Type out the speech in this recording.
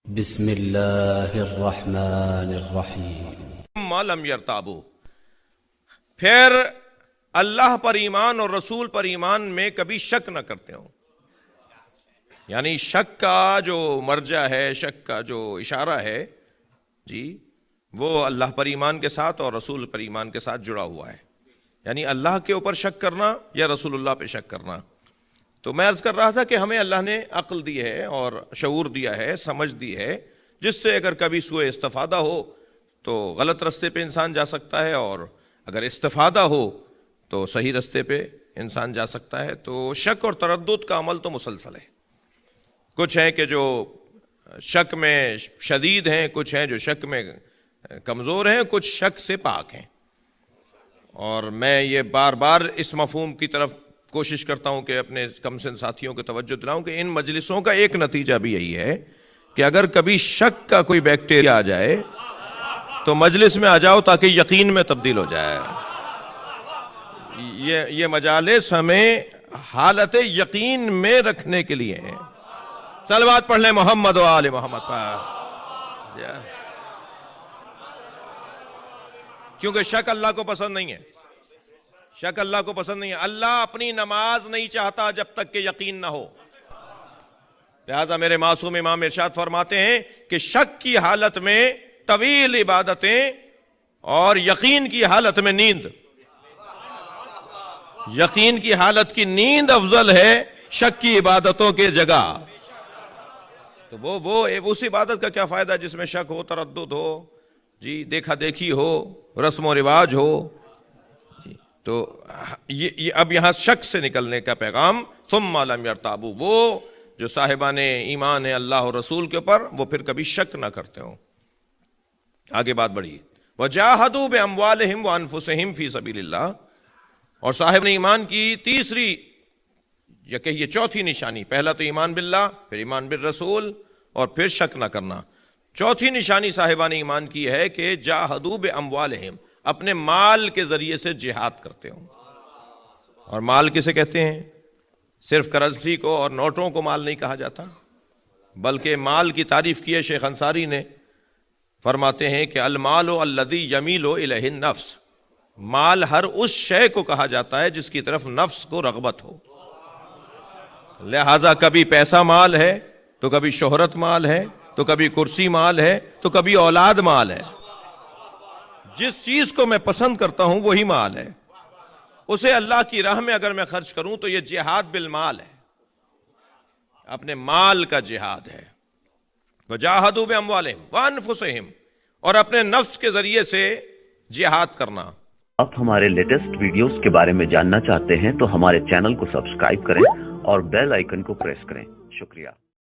بسم اللہ الرحمن الرحیم ما لم یرتابو، پھر اللہ پر ایمان اور رسول پر ایمان میں کبھی شک نہ کرتے ہوں. یعنی شک کا جو مرجع ہے، شک کا جو اشارہ ہے جی، وہ اللہ پر ایمان کے ساتھ اور رسول پر ایمان کے ساتھ جڑا ہوا ہے. یعنی اللہ کے اوپر شک کرنا یا رسول اللہ پہ شک کرنا. تو میں عرض کر رہا تھا کہ ہمیں اللہ نے عقل دی ہے اور شعور دیا ہے، سمجھ دی ہے، جس سے اگر کبھی سوء استفادہ ہو تو غلط رستے پہ انسان جا سکتا ہے، اور اگر استفادہ ہو تو صحیح رستے پہ انسان جا سکتا ہے. تو شک اور تردد کا عمل تو مسلسل ہے. کچھ ہیں کہ جو شک میں شدید ہیں، کچھ ہیں جو شک میں کمزور ہیں، کچھ شک سے پاک ہیں. اور میں یہ بار بار اس مفہوم کی طرف کوشش کرتا ہوں کہ اپنے کم سن ساتھیوں کو توجہ دلاؤں کہ ان مجلسوں کا ایک نتیجہ بھی یہی ہے کہ اگر کبھی شک کا کوئی بیکٹیریا آ جائے تو مجلس میں آ جاؤ تاکہ یقین میں تبدیل ہو جائے. یہ مجالس ہمیں حالت یقین میں رکھنے کے لیے ہیں. صلوات پڑھ لیں محمد و آل محمد پر، کیونکہ شک اللہ کو پسند نہیں ہے. شک اللہ کو پسند نہیں ہے. اللہ اپنی نماز نہیں چاہتا جب تک کہ یقین نہ ہو. لہذا میرے معصوم امام ارشاد فرماتے ہیں کہ شک کی حالت میں طویل عبادتیں اور یقین کی حالت میں نیند. یقین کی حالت کی نیند افضل ہے شک کی عبادتوں کے جگہ. تو وہ اس عبادت کا کیا فائدہ جس میں شک ہو، تردد ہو جی، دیکھا دیکھی ہو، رسم و رواج ہو جی. تو یہ اب یہاں شک سے نکلنے کا پیغام، ثم لم یرتابوا، وہ جو صاحبان ایمان ہے اللہ اور رسول کے اوپر، وہ پھر کبھی شک نہ کرتے ہوں. آگے بات بڑھی، وجاہدوا باموالہم وانفسہم فی سبیل اللہ. اور صاحب ایمان کی تیسری یا کہیے چوتھی نشانی، پہلا تو ایمان باللہ، پھر ایمان بالرسول، اور پھر شک نہ کرنا. چوتھی نشانی صاحبان ایمان کی ہے کہ جاہدوا باموالہم، اپنے مال کے ذریعے سے جہاد کرتے ہوں. اور مال کسے کہتے ہیں؟ صرف کرنسی کو اور نوٹوں کو مال نہیں کہا جاتا، بلکہ مال کی تعریف کی ہے شیخ انصاری نے. فرماتے ہیں کہ المال الذی یمیل الیہ النفس، مال ہر اس شے کو کہا جاتا ہے جس کی طرف نفس کو رغبت ہو. لہذا کبھی پیسہ مال ہے تو کبھی شہرت مال ہے تو کبھی کرسی مال ہے تو کبھی اولاد مال ہے. جس چیز کو میں پسند کرتا ہوں وہی مال ہے. اسے اللہ کی راہ میں اگر میں خرچ کروں تو یہ جہاد بالمال ہے، اپنے مال کا جہاد ہے. وجاہدوا باموالہم وانفسہم، اور اپنے نفس کے ذریعے سے جہاد کرنا. آپ ہمارے لیٹسٹ ویڈیوز کے بارے میں جاننا چاہتے ہیں تو ہمارے چینل کو سبسکرائب کریں اور بیل آئیکن کو پریس کریں. شکریہ.